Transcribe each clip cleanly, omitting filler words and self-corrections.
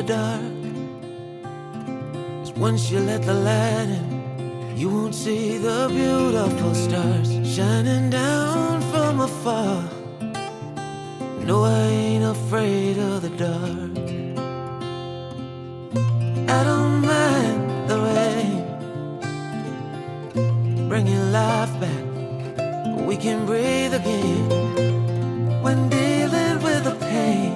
dark. 'Cause once you let the light in, you won't see the beautiful stars shining down from afar. No, I ain't afraid of the dark. I don't mind the rain, bringing life back. We can breathe again when dealing with the pain.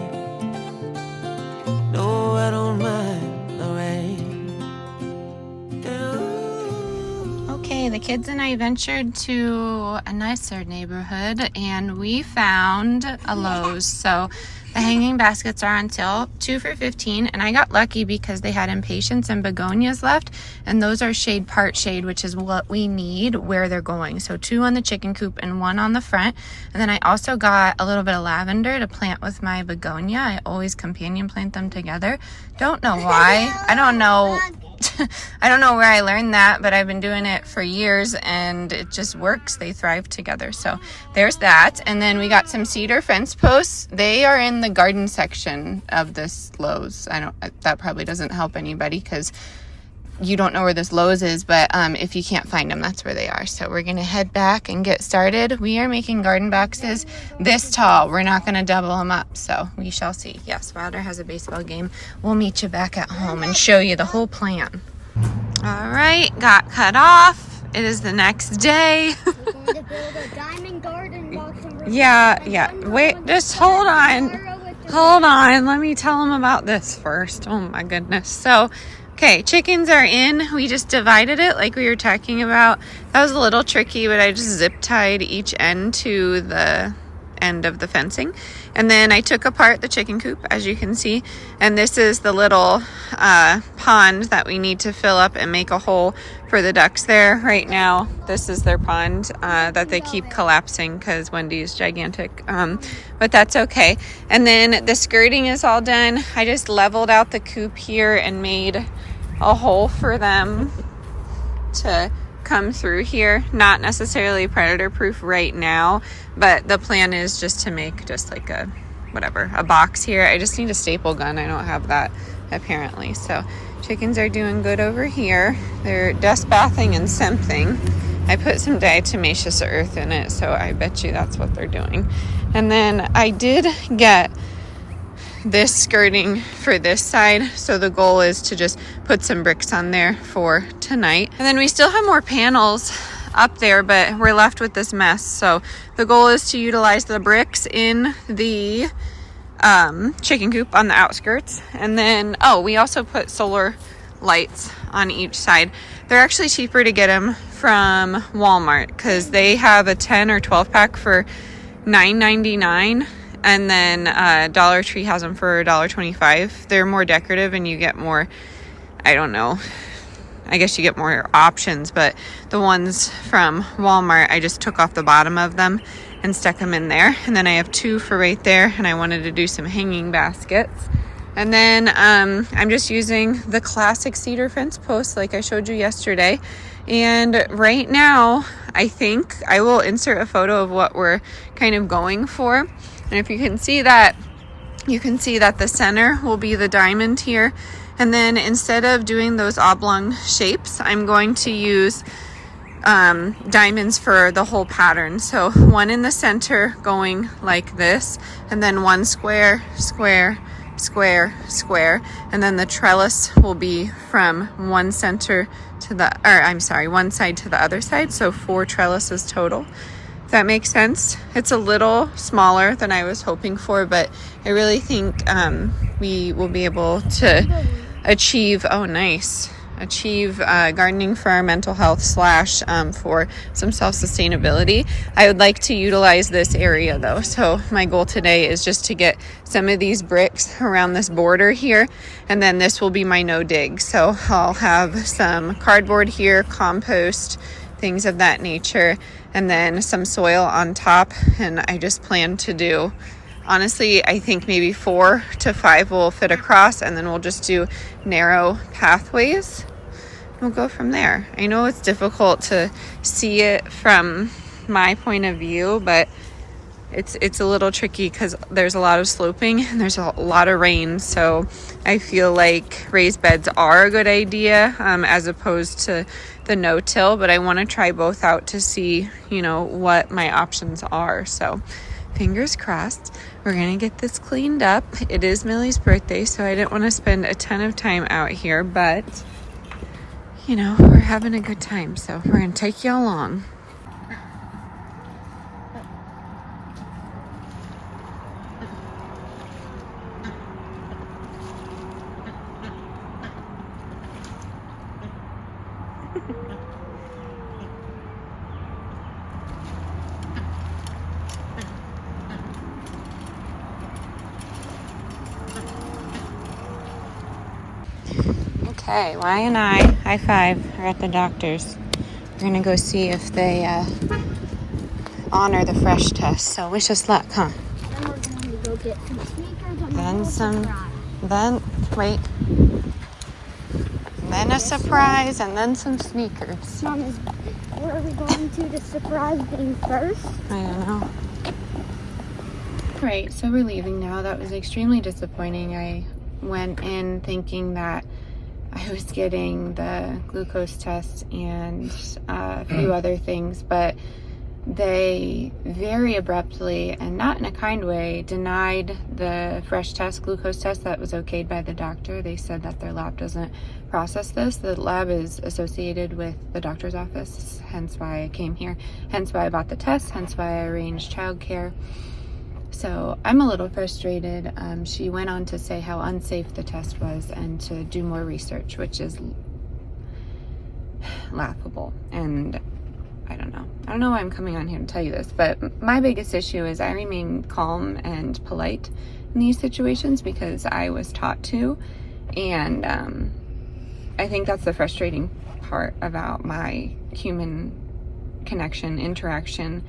No, I don't mind the rain. Okay, the kids and I ventured to a nicer neighborhood and we found a Lowe's. So the hanging baskets are on sale, 2 for $15, and I got lucky because they had impatiens and begonias left, and those are shade part shade, which is what we need where they're going. So 2 on the chicken coop and 1 on the front. And then I also got a little bit of lavender to plant with my begonia. I always companion plant them together. Don't know why. I don't know where I learned that, but I've been doing it for years and it just works. They thrive together. So there's that. And then we got some cedar fence posts. They are in the garden section of this Lowe's. That probably doesn't help anybody because you don't know where this Lowe's is, but if you can't find them, that's where they are. So we're going to head back and get started. We are making garden boxes this tall. We're not going to double them up, so we shall see. Yes, Wilder has a baseball game. We'll meet you back at home and show you the whole plan. All right, got cut off. It is the next day. We're going to build a diamond garden box. Yeah. Wait, just hold on. Hold on. Let me tell them about this first. Oh my goodness. So, okay, chickens are in. We just divided it like we were talking about. That was a little tricky, but I just zip tied each end to the end of the fencing. And then I took apart the chicken coop, as you can see. And this is the little pond that we need to fill up and make a hole for the ducks there. Right now, this is their pond that they keep collapsing because Wendy's gigantic. But that's okay. And then the skirting is all done. I just leveled out the coop here and made a hole for them to come through here. Not necessarily predator proof right now, but the plan is just to make just like a box here. I just need a staple gun. I don't have that apparently. So chickens are doing good over here. They're dust bathing and something. I put some diatomaceous earth in it, so I bet you that's what they're doing. And then I did get this skirting for this side, so the goal is to just put some bricks on there for tonight. And then we still have more panels up there, but we're left with this mess. So the goal is to utilize the bricks in the chicken coop on the outskirts. And then we also put solar lights on each side. They're actually cheaper to get them from Walmart because they have a 10 or 12 pack for $9.99. And then Dollar Tree has them for $1.25. They're more decorative and you get more, I don't know, I guess you get more options. But the ones from Walmart, I just took off the bottom of them and stuck them in there. And then I have 2 for right there. And I wanted to do some hanging baskets. And then I'm just using the classic cedar fence posts like I showed you yesterday. And right now, I think I will insert a photo of what we're kind of going for. And if you can see that, you can see that the center will be the diamond here. And then instead of doing those oblong shapes, I'm going to use diamonds for the whole pattern. So 1 in the center going like this, and then 1 square, square, square, square. And then the trellis will be from one center to one side to the other side. So 4 trellises total. That makes sense. It's a little smaller than I was hoping for, but I really think we will be able to achieve gardening for our mental health / for some self-sustainability. I would like to utilize this area though. So my goal today is just to get some of these bricks around this border here, and then this will be my no dig. So I'll have some cardboard here, compost, things of that nature, and then some soil on top. And I just plan to do, honestly, I think maybe 4 to 5 will fit across, and then we'll just do narrow pathways. We'll go from there. I know it's difficult to see it from my point of view, but it's a little tricky because there's a lot of sloping and there's a lot of rain. So I feel like raised beds are a good idea as opposed to the no-till. But I want to try both out to see, what my options are. So fingers crossed. We're going to get this cleaned up. It is Millie's birthday, so I didn't want to spend a ton of time out here. But, we're having a good time. So we're going to take you along. Okay, Y and I, high five, are at the doctor's. We're going to go see if they honor the fresh test. So wish us luck, huh? Then we're going to go get some sneakers and Then a some, surprise. then a surprise, and then some sneakers. Mom, where are we going to the surprise thing first? I don't know. Right, so we're leaving now. That was extremely disappointing. I went in thinking that I was getting the glucose test and a few other things, but they very abruptly and not in a kind way denied the fresh test, glucose test that was okayed by the doctor. They said that their lab doesn't process this. The lab is associated with the doctor's office, hence why I came here, hence why I bought the test, hence why I arranged childcare. So I'm a little frustrated. She went on to say how unsafe the test was and to do more research, which is laughable. And I don't know why I'm coming on here to tell you this, but my biggest issue is I remain calm and polite in these situations because I was taught to. And I think that's the frustrating part about my human connection, interaction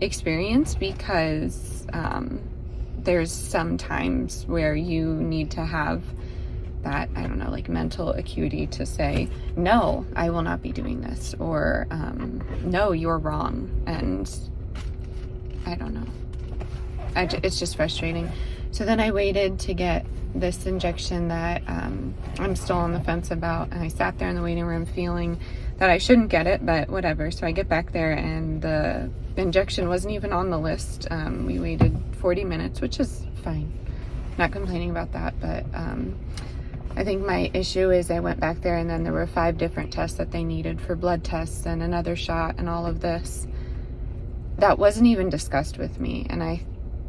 experience, because there's some times where you need to have that, I don't know, like mental acuity to say, no, I will not be doing this, or no, you're wrong. And I don't know. It's just frustrating. So then I waited to get this injection that I'm still on the fence about, and I sat there in the waiting room feeling that I shouldn't get it, but whatever. So I get back there and the injection wasn't even on the list. We waited 40 minutes, which is fine. Not complaining about that, but I think my issue is I went back there and then there were 5 different tests that they needed for blood tests and another shot and all of this. That wasn't even discussed with me. And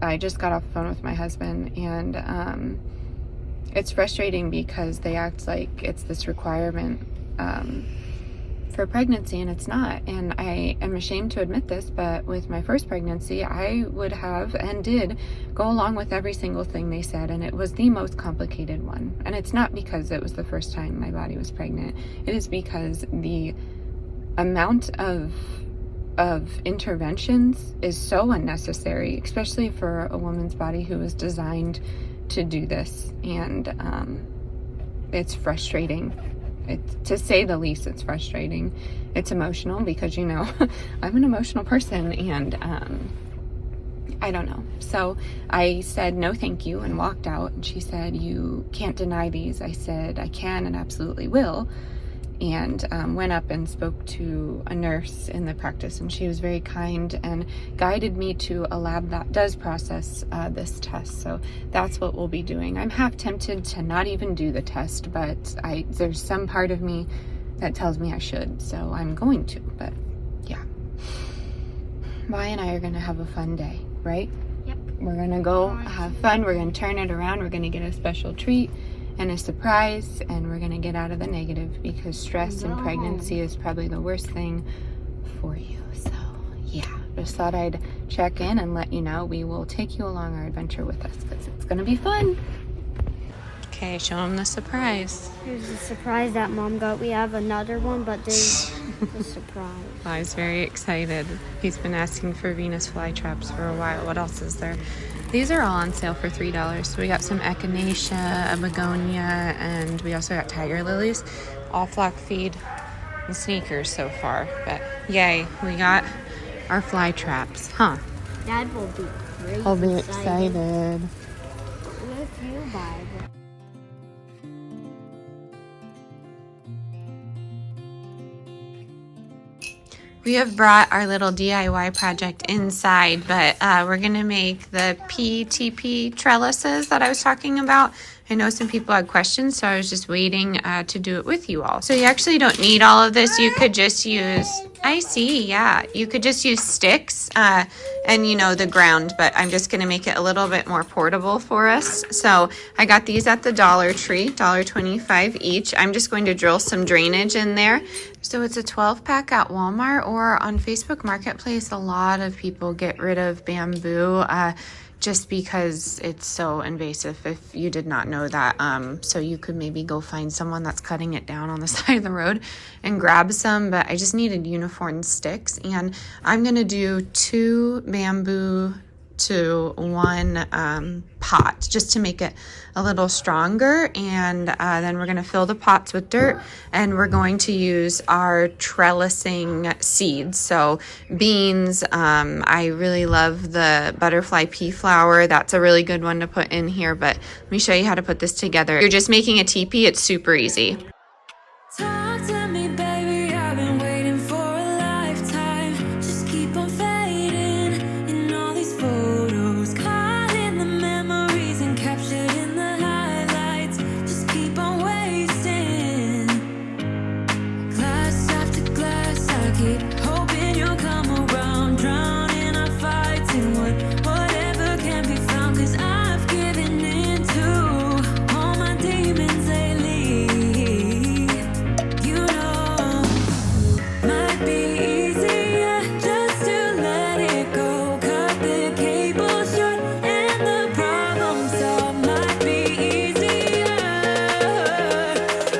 I just got off the phone with my husband, and it's frustrating because they act like it's this requirement for pregnancy, and it's not. And I am ashamed to admit this, but with my first pregnancy, I would have and did go along with every single thing they said, and it was the most complicated one. And it's not because it was the first time my body was pregnant. It is because the amount of interventions is so unnecessary, especially for a woman's body who was designed to do this. And it's frustrating. To say the least, it's frustrating. It's emotional because, I'm an emotional person, and I don't know. So I said, no, thank you, and walked out. And she said, you can't deny these. I said, I can and absolutely will. And went up and spoke to a nurse in the practice, and she was very kind and guided me to a lab that does process this test. So that's what we'll be doing. I'm half tempted to not even do the test, but there's some part of me that tells me I should, so I'm going to. But yeah, Maya and I are going to have a fun day, right? Yep. We're going to go have fun. We're going to turn it around. We're going to get a special treat and a surprise, and we're gonna get out of the negative, because stress in pregnancy is probably the worst thing for you. So yeah, just thought I'd check in and let you know we will take you along our adventure with us, because it's gonna be fun. Okay, show them the surprise. Here's the surprise that Mom got. We have another one, but there's a surprise. Well, he's very excited. He's been asking for Venus flytraps for a while. What else is there? These are all on sale for $3. So we got some echinacea, a begonia, and we also got tiger lilies. All flock feed and sneakers so far. But yay, we got our fly traps, huh? Dad will be crazy I'll be excited. What if you buy it? We have brought our little DIY project inside, but we're going to make the PTP trellises that I was talking about. I know some people had questions, so I was just waiting to do it with you all. So you actually don't need all of this. You could just use, I see, yeah. You could just use sticks and, you know, the ground, but I'm just going to make it a little bit more portable for us. So I got these at the Dollar Tree, $1.25 each. I'm just going to drill some drainage in there. So it's a 12-pack at Walmart or on Facebook Marketplace. A lot of people get rid of bamboo just because it's so invasive, if you did not know that. So you could maybe go find someone that's cutting it down on the side of the road and grab some, but I just needed uniform sticks. And I'm gonna do 2 bamboo to 1 pot just to make it a little stronger, and then we're going to fill the pots with dirt, and we're going to use our trellising seeds. So beans, I really love the butterfly pea flower. That's a really good one to put in here, but let me show you how to put this together. You're just making a teepee. It's super easy. Talk to me, baby, I've been waiting for a lifetime. Just keep on fading in all these photos, caught in the memories and captured in the highlights. Just keep on wasting glass after glass. I keep hoping you'll come around, drowning our fights in whatever can be found. 'Cause I've given in to all my demons lately. You know, might be easier just to let it go. Cut the cable short and the problem solved. Might be easier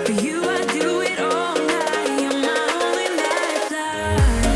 for you. I do it all night. You're my only lifeline.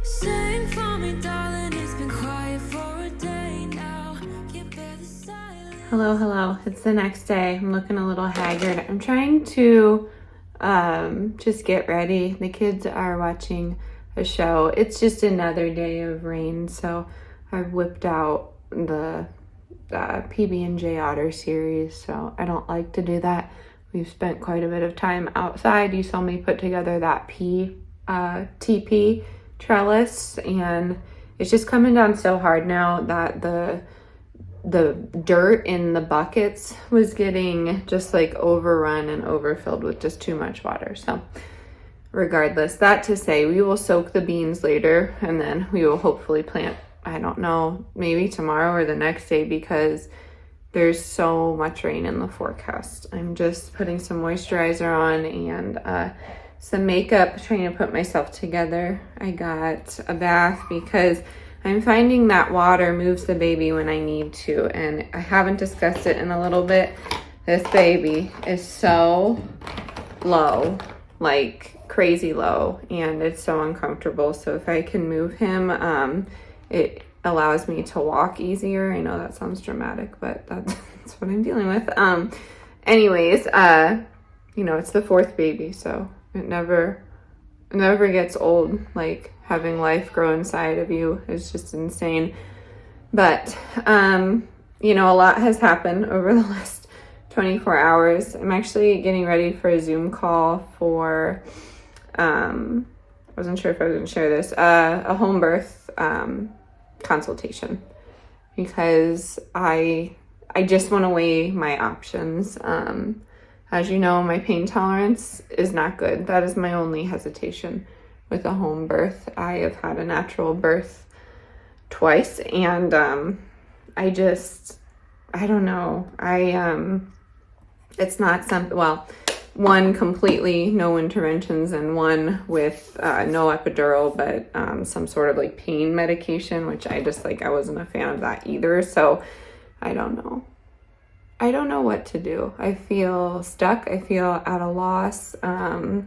Sing for me, darling. It's been quiet for a day now. Can't bear the silence. Hello. It's the next day. I'm looking a little haggard. I'm trying to just get ready. The kids are watching a show. It's just another day of rain, so I've whipped out the PB&J Otter series, so I don't like to do that. We've spent quite a bit of time outside. You saw me put together that TP trellis, and it's just coming down so hard now that the dirt in the buckets was getting just like overrun and overfilled with just too much water. So regardless, that to say, we will soak the beans later, and then we will hopefully plant, I don't know, maybe tomorrow or the next day, because there's so much rain in the forecast. I'm just putting some moisturizer on and some makeup, trying to put myself together. I got a bath because I'm finding that water moves the baby when I need to, and I haven't discussed it in a little bit. This baby is so low, like crazy low, and it's so uncomfortable. So if I can move him, it allows me to walk easier. I know that sounds dramatic, but that's what I'm dealing with. Anyways, you know, it's the 4th baby, so it never gets old. Like, having life grow inside of you is just insane. But, you know, a lot has happened over the last 24 hours. I'm actually getting ready for a Zoom call for, I wasn't sure if I was going to share this, a home birth consultation, because I just want to weigh my options. As you know, my pain tolerance is not good. That is my only hesitation with a home birth. I have had a natural birth twice, and I don't know. It's not something, well, one completely no interventions and one with no epidural, but some sort of like pain medication, which I wasn't a fan of that either. So I don't know what to do. I feel stuck. I feel at a loss. And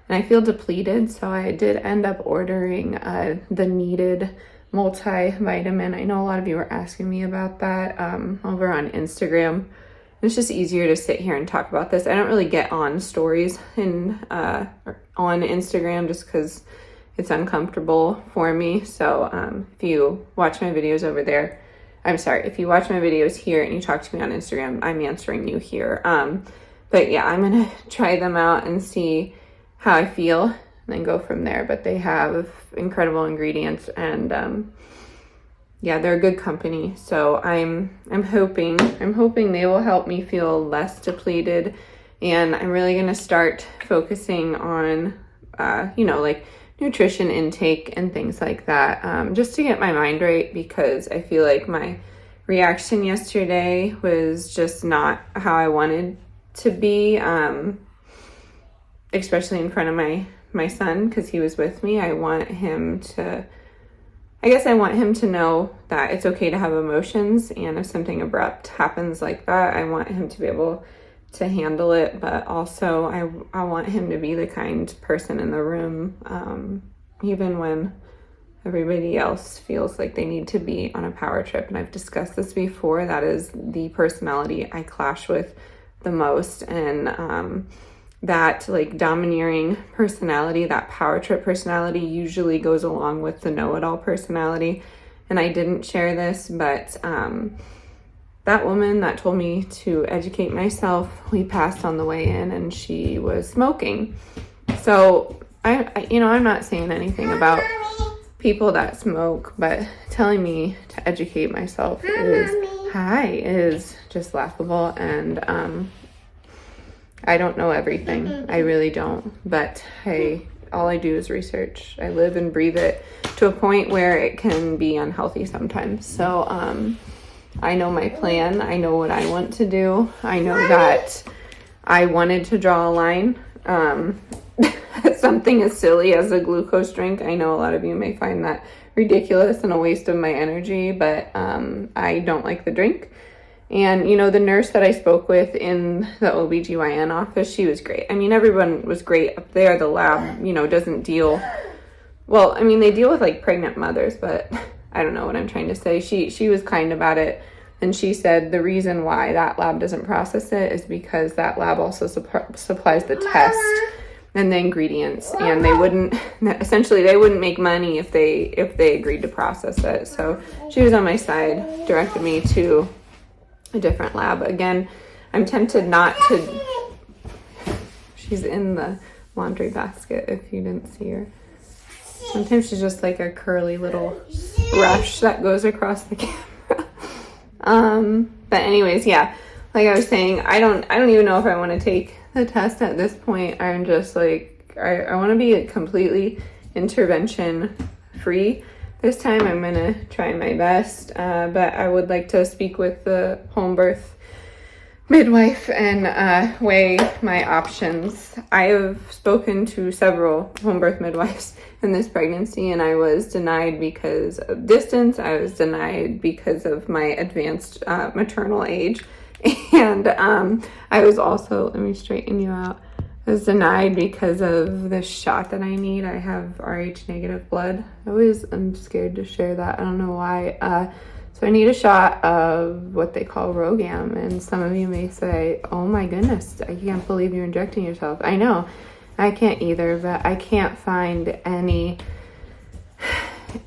I feel depleted. So I did end up ordering the needed multivitamin. I know a lot of you were asking me about that over on Instagram. It's just easier to sit here and talk about this. I don't really get on stories on Instagram just because it's uncomfortable for me. So if you watch my videos over there, if you watch my videos here and you talk to me on Instagram, I'm answering you here. But yeah, I'm going to try them out and see how I feel and then go from there. But they have incredible ingredients and yeah, they're a good company. So I'm hoping they will help me feel less depleted, and I'm really going to start focusing on like nutrition intake and things like that, just to get my mind right, because I feel like my reaction yesterday was just not how I wanted to be, especially in front of my son, because he was with me. I want him to know that it's okay to have emotions, and if something abrupt happens like that, I want him to be able to handle it, but also I want him to be the kind person in the room, even when everybody else feels like they need to be on a power trip. And I've discussed this before, that is the personality I clash with the most, and that like domineering personality, that power trip personality, usually goes along with the know-it-all personality. And I didn't share this, but that woman that told me to educate myself, we passed on the way in, and she was smoking. So I'm not saying anything about people that smoke, but telling me to educate myself is just laughable. And I don't know everything. I really don't. But all I do is research. I live and breathe it to a point where it can be unhealthy sometimes. So I know my plan. I know what I want to do. I know that I wanted to draw a line. Something as silly as a glucose drink. I know a lot of you may find that ridiculous and a waste of my energy, but I don't like the drink. And, the nurse that I spoke with in the OBGYN office, she was great. I mean, everyone was great up there. The lab, doesn't deal... Well, I mean, they deal with, like, pregnant mothers, but I don't know what I'm trying to say. She was kind about it, and she said the reason why that lab doesn't process it is because that lab also supplies the test and the ingredients, and they wouldn't make money if they agreed to process it. So she was on my side, directed me to a different lab. Again, I'm tempted not to... She's in the laundry basket, if you didn't see her. Sometimes she's just like a curly little brush that goes across the camera. But anyways, yeah, like I was saying, I don't even know if I want to take the test at this point. I'm just like, I want to be completely intervention free. This time I'm going to try my best, but I would like to speak with the home birth midwife and weigh my options. I have spoken to several home birth midwives in this pregnancy, and I was denied because of distance. I was denied because of my advanced maternal age. And I was also, let me straighten you out, I was denied because of the shot that I need. I have Rh negative blood. I'm scared to share that. I don't know why. So I need a shot of what they call Rogam. And some of you may say, oh my goodness, I can't believe you're injecting yourself. I know, I can't either, but I can't find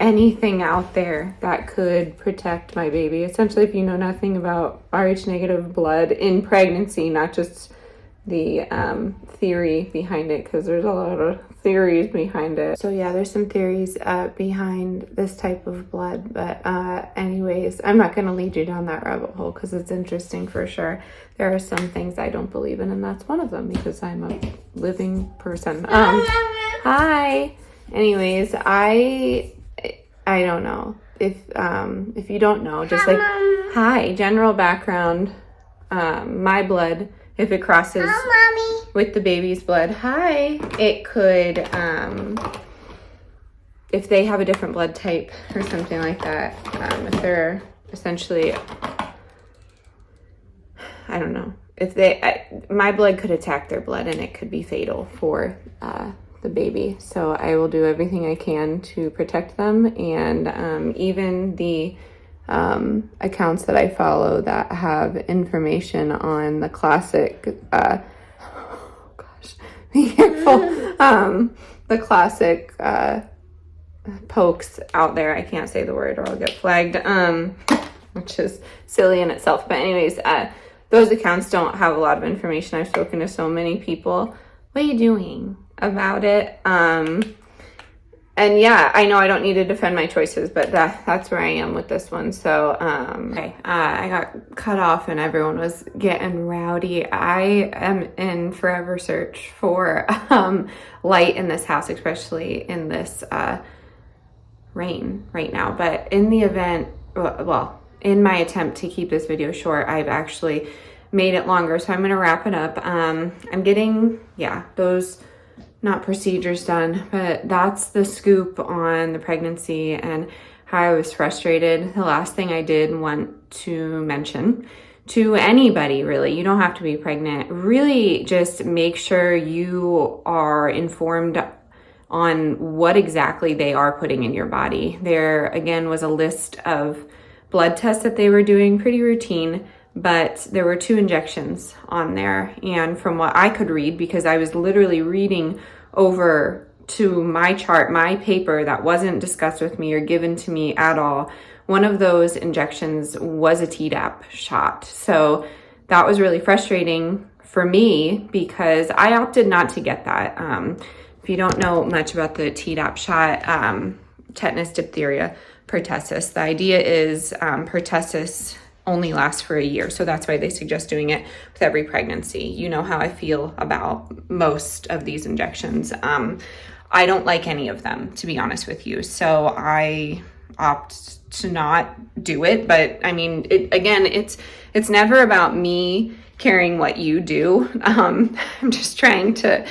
anything out there that could protect my baby. Essentially, if you know nothing about Rh negative blood in pregnancy, not just the theory behind it, because there's a lot of theories behind it. So yeah, there's some theories behind this type of blood, but anyways, I'm not going to lead you down that rabbit hole because it's interesting for sure. There are some things I don't believe in, and that's one of them because I'm a living person. Hi. Anyways, I don't know if you don't know, just like hi, general background. My blood if it crosses with the baby's blood, it could, if they have a different blood type or something like that, if they're essentially, I don't know, if my blood could attack their blood and it could be fatal for the baby. So I will do everything I can to protect them, and even the accounts that I follow that have information on the classic, be careful, the classic pokes out there. I can't say the word or I'll get flagged, which is silly in itself. But anyways, those accounts don't have a lot of information. I've spoken to so many people. What are you doing about it? And yeah, I know I don't need to defend my choices, but that's where I am with this one. So, okay, I got cut off and everyone was getting rowdy. I am in forever search for light in this house, especially in this rain right now. But in the event, well, in my attempt to keep this video short, I've actually made it longer. So I'm going to wrap it up. I'm getting, those not procedures done, but that's the scoop on the pregnancy and how I was frustrated. The last thing I did want to mention to anybody, really, you don't have to be pregnant, really just make sure you are informed on what exactly they are putting in your body. There, again, was a list of blood tests that they were doing, pretty routine, but there were 2 injections on there. And from what I could read, because I was literally reading over to my chart, my paper that wasn't discussed with me or given to me at all, one of those injections was a Tdap shot. So that was really frustrating for me because I opted not to get that. If you don't know much about the Tdap shot, tetanus, diphtheria, pertussis, the idea is pertussis only lasts for a year. So that's why they suggest doing it with every pregnancy. You know how I feel about most of these injections. I don't like any of them, to be honest with you. So I opt to not do it. But I mean, it's never about me caring what you do. I'm just trying to,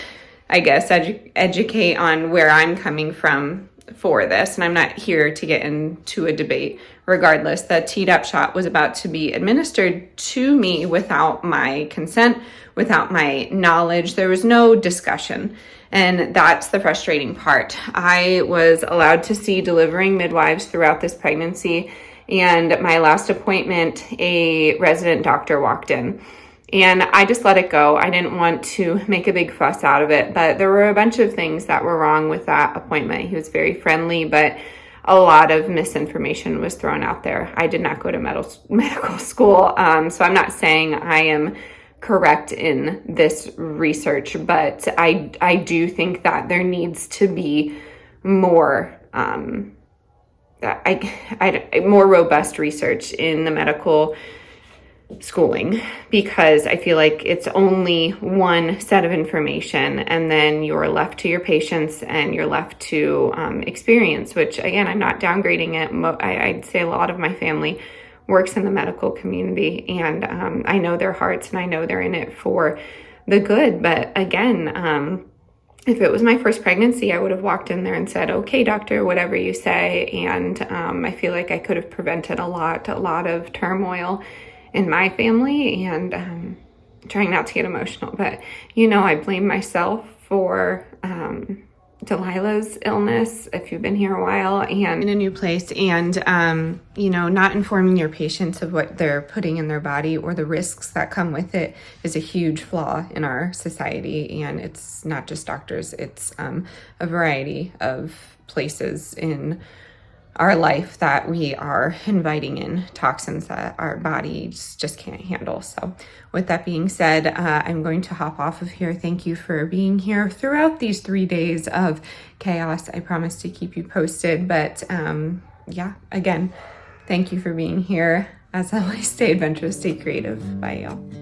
I guess, educate on where I'm coming from for this, and I'm not here to get into a debate. Regardless, the Tdap shot was about to be administered to me without my consent, without my knowledge. There was no discussion, and that's the frustrating part. I was allowed to see delivering midwives throughout this pregnancy, and my last appointment, a resident doctor walked in. And I just let it go. I didn't want to make a big fuss out of it, but there were a bunch of things that were wrong with that appointment. He was very friendly, but a lot of misinformation was thrown out there. I did not go to medical school, so I'm not saying I am correct in this research, but I do think that there needs to be more more robust research in the medical schooling, because I feel like it's only one set of information and then you're left to your patients and you're left to experience, which again, I'm not downgrading it. I'd say a lot of my family works in the medical community, and I know their hearts and I know they're in it for the good. But again, if it was my first pregnancy, I would have walked in there and said, okay, doctor, whatever you say. And I feel like I could have prevented a lot of turmoil in my family, and trying not to get emotional, but I blame myself for Delilah's illness, if you've been here a while and in a new place, and not informing your patients of what they're putting in their body or the risks that come with it is a huge flaw in our society. And it's not just doctors, it's a variety of places in our life that we are inviting in toxins that our bodies just can't handle. So with that being said, I'm going to hop off of here. Thank you for being here throughout these 3 days of chaos. I promise to keep you posted, but again, thank you for being here. As always, stay adventurous, stay creative. Bye, y'all.